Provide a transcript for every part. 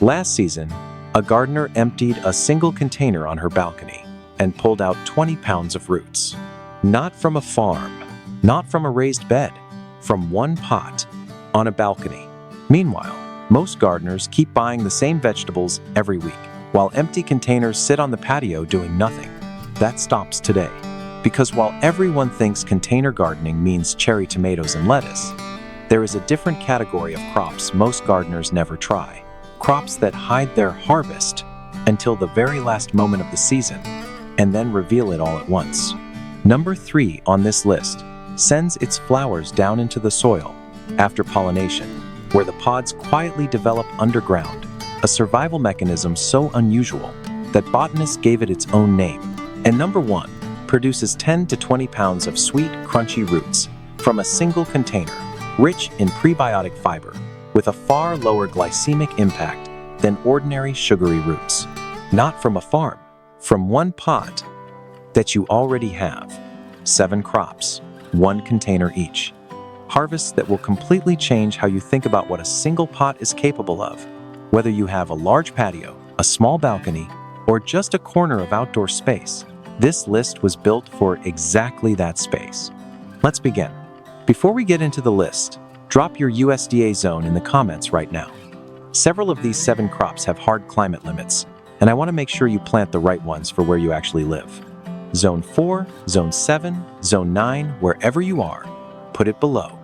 Last season, a gardener emptied a single container on her balcony and pulled out 20 pounds of roots. Not from a farm, not from a raised bed, from one pot on a balcony. Meanwhile, most gardeners keep buying the same vegetables every week, while empty containers sit on the patio doing nothing. That stops today, because while everyone thinks container gardening means cherry tomatoes and lettuce, there is a different category of crops most gardeners never try. Crops that hide their harvest until the very last moment of the season, and then reveal it all at once. Number 3 on this list sends its flowers down into the soil after pollination, where the pods quietly develop underground, a survival mechanism so unusual that botanists gave it its own name. And number 1 produces 10 to 20 pounds of sweet, crunchy roots from a single container, rich in prebiotic fiber, with a far lower glycemic impact than ordinary sugary roots. Not from a farm, from one pot that you already have. 7 crops, 1 container each. Harvests that will completely change how you think about what a single pot is capable of. Whether you have a large patio, a small balcony, or just a corner of outdoor space, this list was built for exactly that space. Let's begin. Before we get into the list, drop your USDA zone in the comments right now. Several of these 7 crops have hard climate limits, and I want to make sure you plant the right ones for where you actually live. Zone 4, Zone 7, Zone 9, wherever you are, put it below.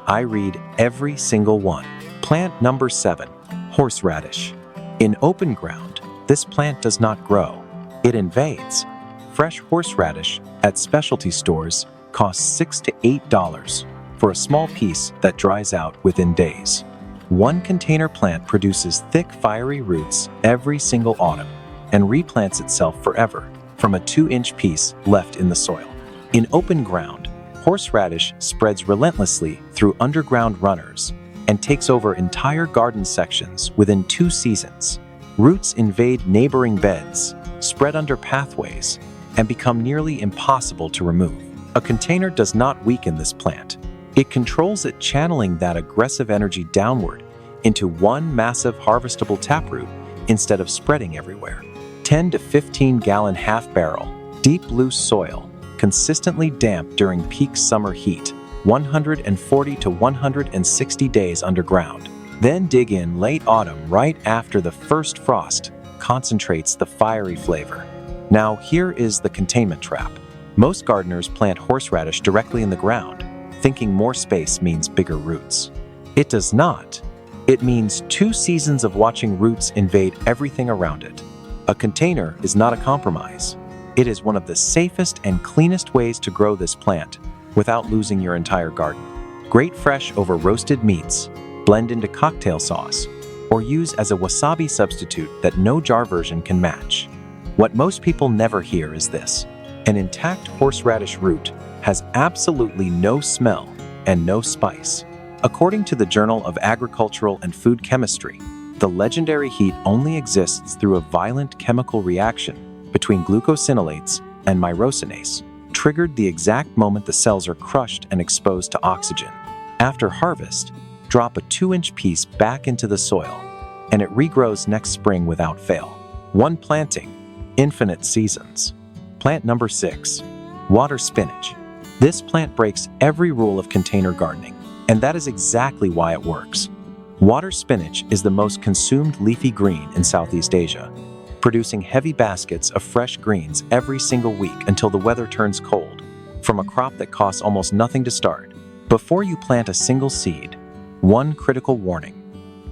I read every single one. Plant number 7, horseradish. In open ground, this plant does not grow. It invades. Fresh horseradish at specialty stores costs $6 to $8 for a small piece that dries out within days. 1 container plant produces thick, fiery roots every single autumn and replants itself forever from a 2-inch piece left in the soil. In open ground, horseradish spreads relentlessly through underground runners and takes over entire garden sections within 2 seasons. Roots invade neighboring beds, spread under pathways, and become nearly impossible to remove. A container does not weaken this plant. It controls it, channeling that aggressive energy downward into one massive harvestable taproot instead of spreading everywhere. 10 to 15 gallon half barrel, deep loose soil, consistently damp during peak summer heat, 140 to 160 days underground. Then dig in late autumn right after the first frost concentrates the fiery flavor. Now here is the containment trap. Most gardeners plant horseradish directly in the ground, thinking more space means bigger roots. It does not. It means 2 seasons of watching roots invade everything around it. A container is not a compromise. It is one of the safest and cleanest ways to grow this plant without losing your entire garden. Grate fresh over roasted meats, blend into cocktail sauce, or use as a wasabi substitute that no jar version can match. What most people never hear is this: an intact horseradish root has absolutely no smell and no spice. According to the Journal of Agricultural and Food Chemistry, the legendary heat only exists through a violent chemical reaction between glucosinolates and myrosinase, triggered the exact moment the cells are crushed and exposed to oxygen. After harvest, drop a 2-inch piece back into the soil, and it regrows next spring without fail. 1 planting, infinite seasons. Plant number 6, water spinach. This plant breaks every rule of container gardening, and that is exactly why it works. Water spinach is the most consumed leafy green in Southeast Asia, producing heavy baskets of fresh greens every single week until the weather turns cold, from a crop that costs almost nothing to start. Before you plant a single seed, 1 critical warning.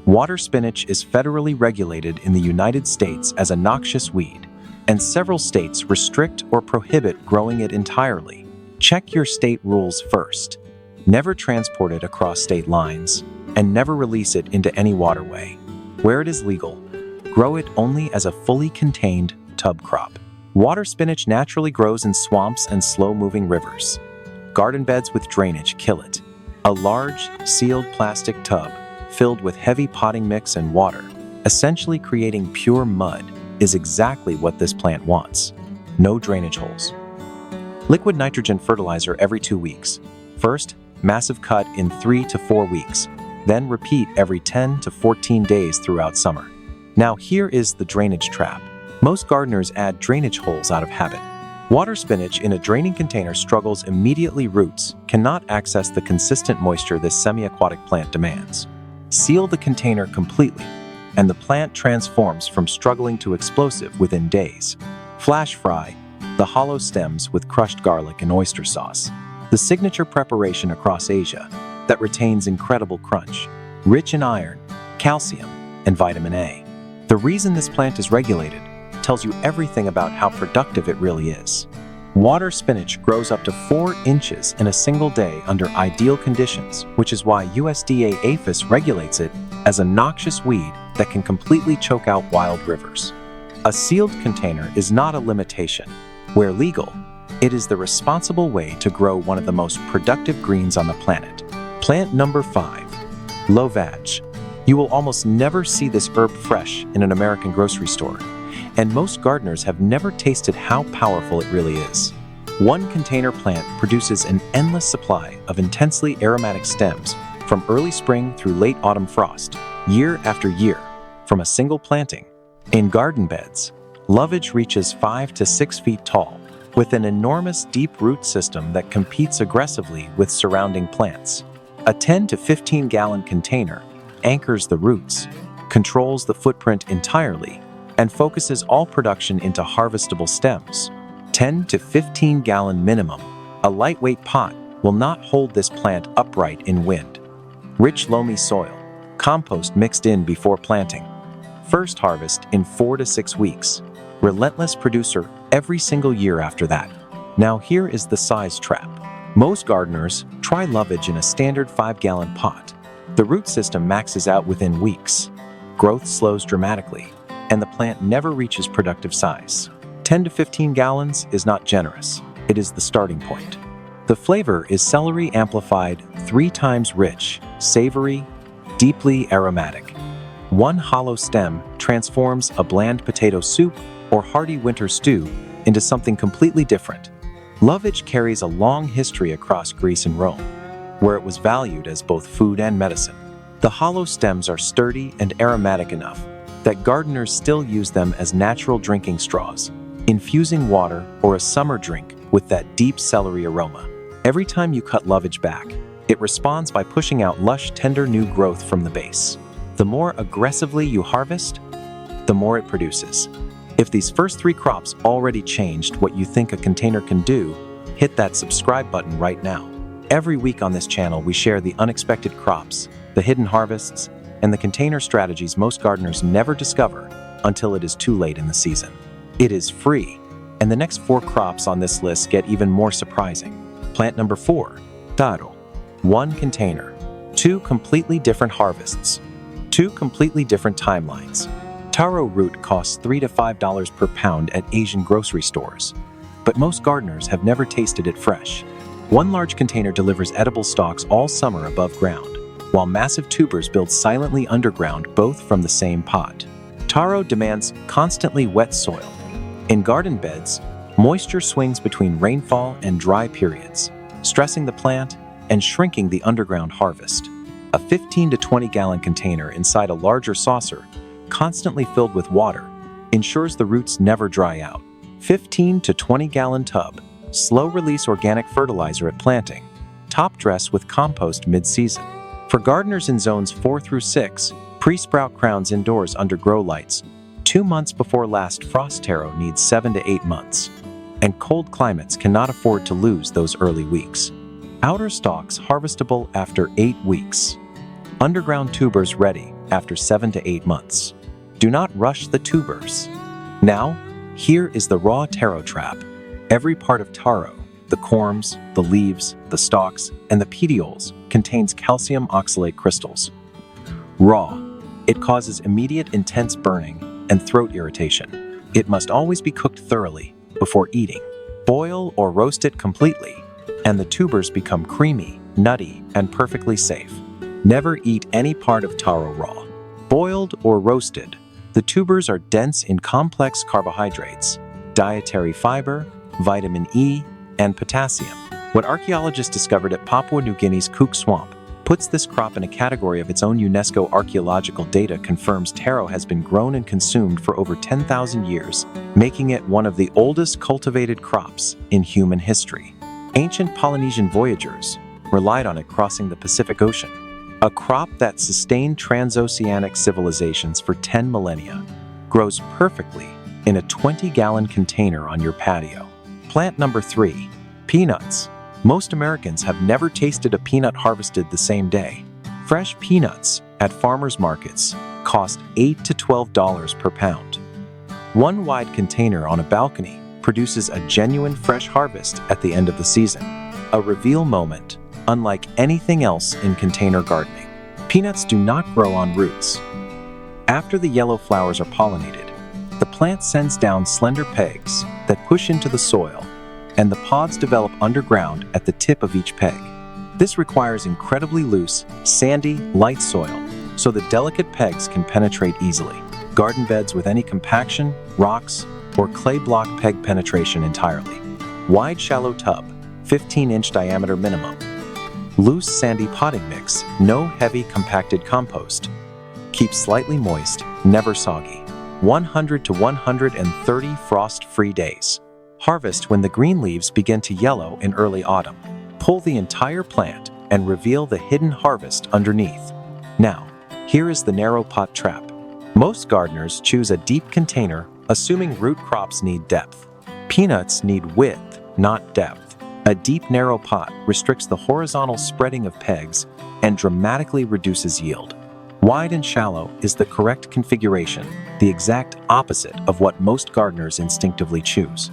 Water spinach is federally regulated in the United States as a noxious weed, and several states restrict or prohibit growing it entirely. Check your state rules first. Never transport it across state lines, and never release it into any waterway. Where it is legal, grow it only as a fully contained tub crop. Water spinach naturally grows in swamps and slow-moving rivers. Garden beds with drainage kill it. A large, sealed plastic tub filled with heavy potting mix and water, essentially creating pure mud, is exactly what this plant wants. No drainage holes. Liquid nitrogen fertilizer every 2 weeks. First, massive cut in 3 to 4 weeks. Then repeat every 10 to 14 days throughout summer. Now here is the drainage trap. Most gardeners add drainage holes out of habit. Water spinach in a draining container struggles immediately. Roots cannot access the consistent moisture this semi-aquatic plant demands. Seal the container completely, and the plant transforms from struggling to explosive within days. Flash fry the hollow stems with crushed garlic and oyster sauce, the signature preparation across Asia that retains incredible crunch, rich in iron, calcium, and vitamin A. The reason this plant is regulated tells you everything about how productive it really is. Water spinach grows up to 4 inches in a single day under ideal conditions, which is why USDA APHIS regulates it as a noxious weed that can completely choke out wild rivers. A sealed container is not a limitation. Where legal, it is the responsible way to grow one of the most productive greens on the planet. Plant number 5, Lovage. You will almost never see this herb fresh in an American grocery store, and most gardeners have never tasted how powerful it really is. One container plant produces an endless supply of intensely aromatic stems from early spring through late autumn frost, year after year, from a single planting. In garden beds, Lovage reaches 5 to 6 feet tall, with an enormous deep root system that competes aggressively with surrounding plants. A 10 to 15 gallon container anchors the roots, controls the footprint entirely, and focuses all production into harvestable stems. 10 to 15 gallon minimum. A lightweight pot will not hold this plant upright in wind. Rich loamy soil, compost mixed in before planting. First harvest in 4 to 6 weeks. Relentless producer every single year after that. Now here is the size trap. Most gardeners try Lovage in a standard 5-gallon pot. The root system maxes out within weeks. Growth slows dramatically, and the plant never reaches productive size. 10 to 15 gallons is not generous. It is the starting point. The flavor is celery amplified 3 times rich, savory, deeply aromatic. One hollow stem transforms a bland potato soup or hearty winter stew into something completely different. Lovage carries a long history across Greece and Rome, where it was valued as both food and medicine. The hollow stems are sturdy and aromatic enough that gardeners still use them as natural drinking straws, infusing water or a summer drink with that deep celery aroma. Every time you cut Lovage back, it responds by pushing out lush, tender new growth from the base. The more aggressively you harvest, the more it produces. If these first 3 crops already changed what you think a container can do, hit that subscribe button right now. Every week on this channel, we share the unexpected crops, the hidden harvests, and the container strategies most gardeners never discover until it is too late in the season. It is free, and the next 4 crops on this list get even more surprising. Plant number 4, Taro. 1 container, 2 completely different harvests, 2 completely different timelines. Taro root costs $3 to $5 per pound at Asian grocery stores, but most gardeners have never tasted it fresh. One large container delivers edible stalks all summer above ground, while massive tubers build silently underground, both from the same pot. Taro demands constantly wet soil. In garden beds, moisture swings between rainfall and dry periods, stressing the plant and shrinking the underground harvest. A 15 to 20 gallon container inside a larger saucer, constantly filled with water, ensures the roots never dry out. 15 to 20 gallon tub, slow-release organic fertilizer at planting, top dress with compost mid-season. For gardeners in zones 4 through 6, pre-sprout crowns indoors under grow lights. 2 months before last frost. Taro needs 7 to 8 months, and cold climates cannot afford to lose those early weeks. Outer stalks harvestable after 8 weeks. Underground tubers ready after 7 to 8 months. Do not rush the tubers. Now, here is the raw taro trap. Every part of taro, the corms, the leaves, the stalks, and the petioles, contains calcium oxalate crystals. Raw, it causes immediate intense burning and throat irritation. It must always be cooked thoroughly before eating. Boil or roast it completely, and the tubers become creamy, nutty, and perfectly safe. Never eat any part of taro raw. Boiled or roasted, the tubers are dense in complex carbohydrates, dietary fiber, vitamin E, and potassium. What archaeologists discovered at Papua New Guinea's Cook Swamp puts this crop in a category of its own. UNESCO archaeological data confirms taro has been grown and consumed for over 10,000 years, making it one of the oldest cultivated crops in human history. Ancient Polynesian voyagers relied on it crossing the Pacific Ocean, a crop that sustained transoceanic civilizations for 10 millennia, grows perfectly in a 20-gallon container on your patio. Plant number 3, peanuts. Most Americans have never tasted a peanut harvested the same day. Fresh peanuts at farmers markets cost $8 to $12 per pound. One wide container on a balcony produces a genuine fresh harvest at the end of the season, a reveal moment unlike anything else in container gardening. Peanuts do not grow on roots. After the yellow flowers are pollinated, the plant sends down slender pegs that push into the soil, and the pods develop underground at the tip of each peg. This requires incredibly loose, sandy, light soil so the delicate pegs can penetrate easily. Garden beds with any compaction, rocks, or clay block peg penetration entirely. Wide shallow tub, 15-inch diameter minimum. Loose sandy potting mix, no heavy compacted compost. Keep slightly moist, never soggy. 100 to 130 frost-free days. Harvest when the green leaves begin to yellow in early autumn. Pull the entire plant and reveal the hidden harvest underneath. Now, here is the narrow pot trap. Most gardeners choose a deep container, assuming root crops need depth. Peanuts need width, not depth. A deep, narrow pot restricts the horizontal spreading of pegs and dramatically reduces yield. Wide and shallow is the correct configuration, the exact opposite of what most gardeners instinctively choose.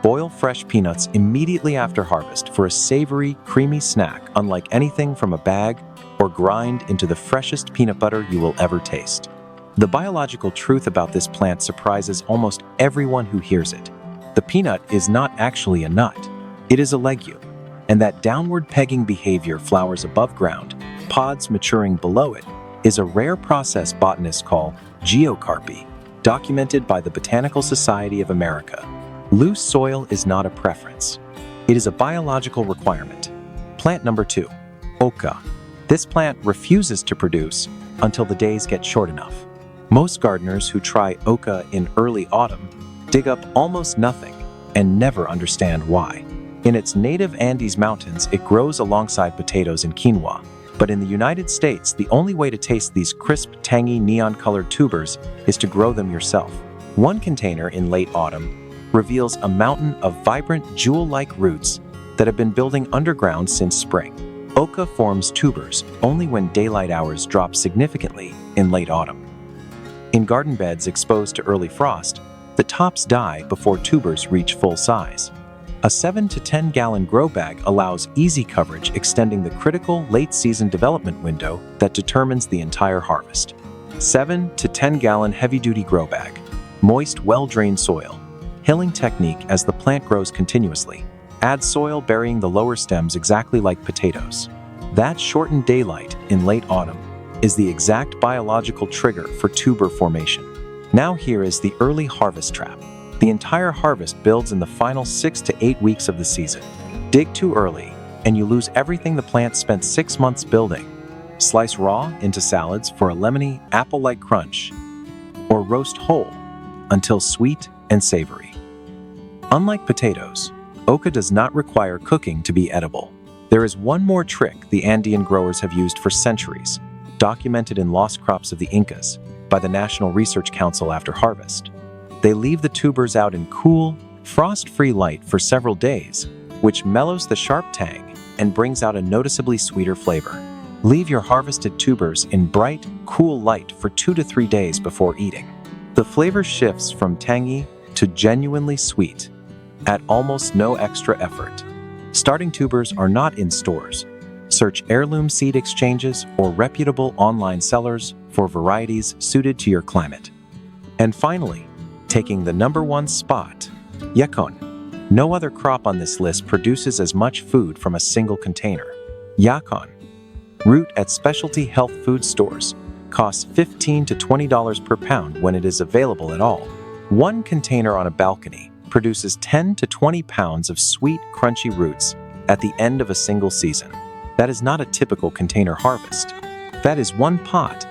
Boil fresh peanuts immediately after harvest for a savory, creamy snack unlike anything from a bag, or grind into the freshest peanut butter you will ever taste. The biological truth about this plant surprises almost everyone who hears it. The peanut is not actually a nut. It is a legume, and that downward pegging behavior flowers above ground, pods maturing below it, is a rare process botanists call geocarpy, documented by the Botanical Society of America. Loose soil is not a preference. It is a biological requirement. Plant number 2, oca. This plant refuses to produce until the days get short enough. Most gardeners who try oca in early autumn dig up almost nothing and never understand why. In its native Andes mountains, it grows alongside potatoes and quinoa. But in the United States, the only way to taste these crisp, tangy, neon-colored tubers is to grow them yourself. One container in late autumn reveals a mountain of vibrant, jewel-like roots that have been building underground since spring. Oca forms tubers only when daylight hours drop significantly in late autumn. In garden beds exposed to early frost, the tops die before tubers reach full size. A 7 to 10 gallon grow bag allows easy coverage, extending the critical late-season development window that determines the entire harvest. 7 to 10 gallon heavy-duty grow bag. Moist, well-drained soil. Hilling technique as the plant grows continuously. Add soil burying the lower stems exactly like potatoes. That shortened daylight in late autumn is the exact biological trigger for tuber formation. Now here is the early harvest trap. The entire harvest builds in the final 6 to 8 weeks of the season. Dig too early, and you lose everything the plant spent 6 months building. Slice raw into salads for a lemony, apple-like crunch, or roast whole until sweet and savory. Unlike potatoes, oca does not require cooking to be edible. There is one more trick the Andean growers have used for centuries, documented in Lost Crops of the Incas by the National Research Council after harvest. They leave the tubers out in cool, frost-free light for several days, which mellows the sharp tang and brings out a noticeably sweeter flavor. Leave your harvested tubers in bright, cool light for 2 to 3 days before eating. The flavor shifts from tangy to genuinely sweet at almost no extra effort. Starting tubers are not in stores. Search heirloom seed exchanges or reputable online sellers for varieties suited to your climate. And finally, taking the #1 spot, Yacon. No other crop on this list produces as much food from a single container. Yacon, root at specialty health food stores, costs $15 to $20 per pound when it is available at all. One container on a balcony produces 10 to 20 pounds of sweet, crunchy roots at the end of a single season. That is not a typical container harvest. That is one pot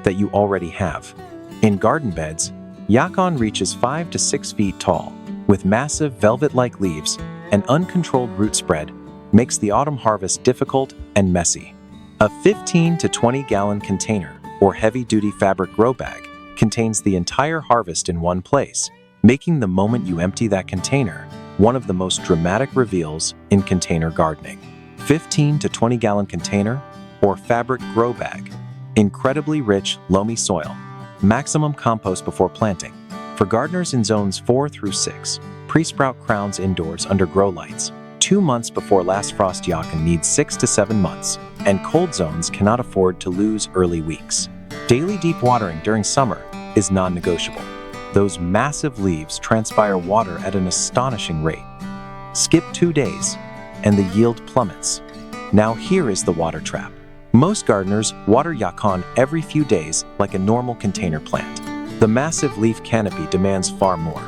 that you already have. In garden beds, Yacon reaches 5 to 6 feet tall, with massive velvet-like leaves and uncontrolled root spread makes the autumn harvest difficult and messy. A 15 to 20-gallon container or heavy-duty fabric grow bag contains the entire harvest in one place, making the moment you empty that container one of the most dramatic reveals in container gardening. 15 to 20-gallon container or fabric grow bag. Incredibly rich, loamy soil. Maximum compost before planting. For gardeners in zones 4 through 6, pre-sprout crowns indoors under grow lights. 2 months before last frost Yacon needs 6 to 7 months, and cold zones cannot afford to lose early weeks. Daily deep watering during summer is non-negotiable. Those massive leaves transpire water at an astonishing rate. Skip 2 days, and the yield plummets. Now here is the water trap. Most gardeners water Yacon every few days like a normal container plant. The massive leaf canopy demands far more.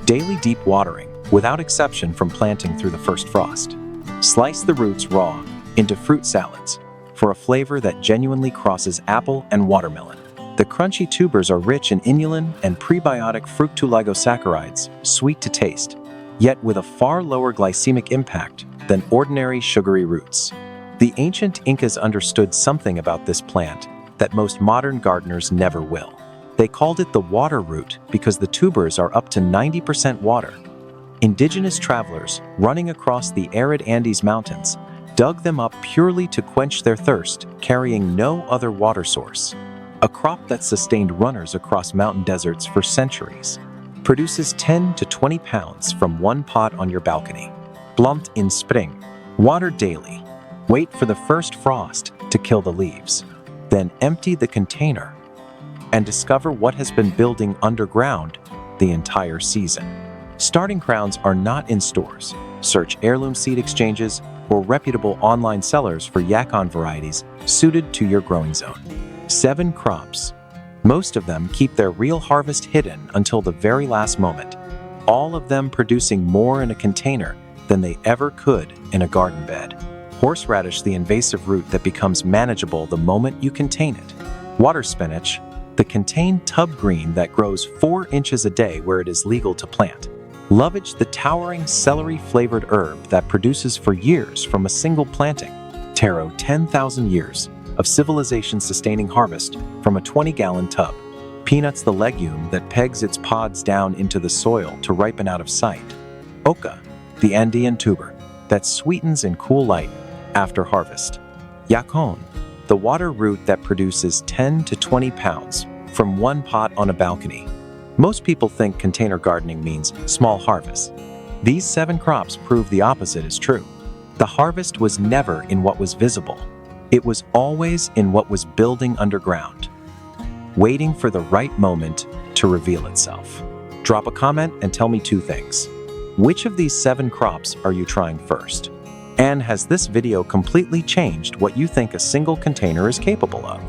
Daily deep watering, without exception from planting through the first frost. Slice the roots raw into fruit salads for a flavor that genuinely crosses apple and watermelon. The crunchy tubers are rich in inulin and prebiotic fructooligosaccharides, sweet to taste, yet with a far lower glycemic impact than ordinary sugary roots. The ancient Incas understood something about this plant that most modern gardeners never will. They called it the water root because the tubers are up to 90% water. Indigenous travelers running across the arid Andes Mountains dug them up purely to quench their thirst, carrying no other water source. A crop that sustained runners across mountain deserts for centuries. Produces 10 to 20 pounds from one pot on your balcony. Plant in spring. Water daily. Wait for the first frost to kill the leaves. Then empty the container and discover what has been building underground the entire season. Starting crowns are not in stores. Search heirloom seed exchanges or reputable online sellers for Yacon varieties suited to your growing zone. 7 crops. Most of them keep their real harvest hidden until the very last moment, all of them producing more in a container than they ever could in a garden bed. Horseradish, the invasive root that becomes manageable the moment you contain it. Water spinach, the contained tub green that grows 4 inches a day where it is legal to plant. Lovage, the towering celery-flavored herb that produces for years from a single planting. Taro, 10,000 years of civilization-sustaining harvest from a 20-gallon tub. Peanuts, the legume that pegs its pods down into the soil to ripen out of sight. Oca, the Andean tuber that sweetens in cool light after harvest. Yacon, the water root that produces 10 to 20 pounds from one pot on a balcony. Most people think container gardening means small harvests. These 7 crops prove the opposite is true. The harvest was never in what was visible. It was always in what was building underground, waiting for the right moment to reveal itself. Drop a comment and tell me 2 things. Which of these 7 crops are you trying first? And has this video completely changed what you think a single container is capable of?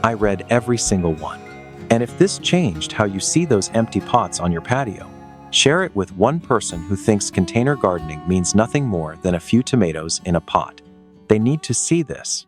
I read every single one. And if this changed how you see those empty pots on your patio, share it with one person who thinks container gardening means nothing more than a few tomatoes in a pot. They need to see this.